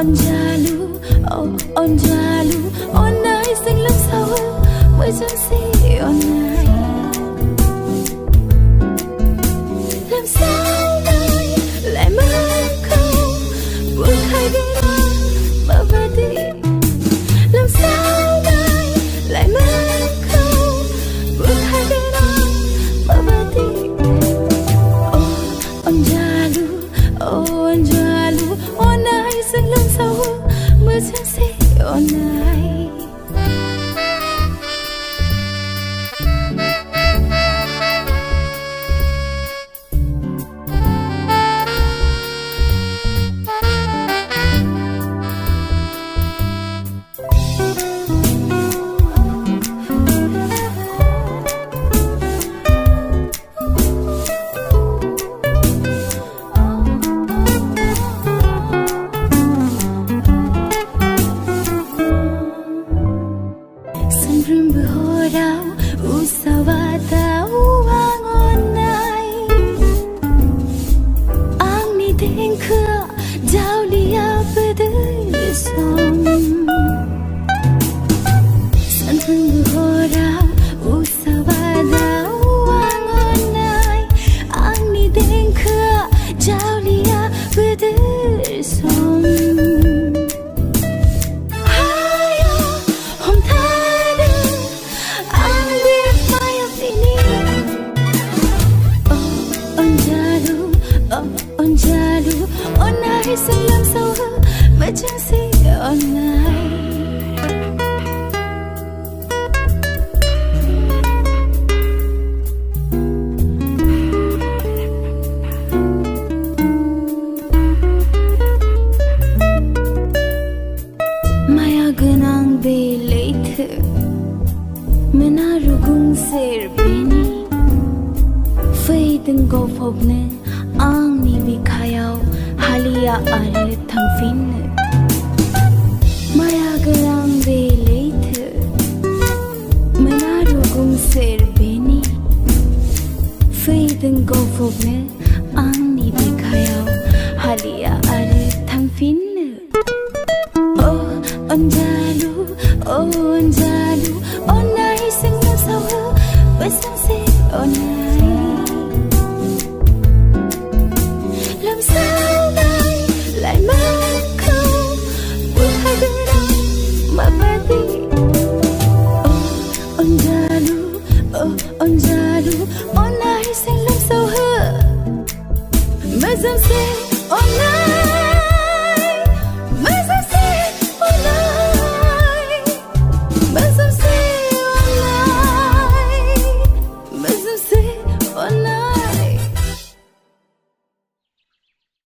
Onjalu, onjalu, onai sing lắm sao mới chẳng si onai. Làm sao đây lại mất không buông hai đôi mà về đi. Làm sao đây lại mất không buông hai đôi mà về đi. Onjalu, onjalu, onai sing lắm sao mới chẳng si onai. Onjalu, onai sing lắm sao mới chẳng si onai. Maya genang belait menaru gung ser beni faideng go phobne ang ni bikhayaw halia are thangfin. Maya garang belait menaru gung ser beni faideng go phobne ang ni bikhayaw halia are thangfin. Oh, onja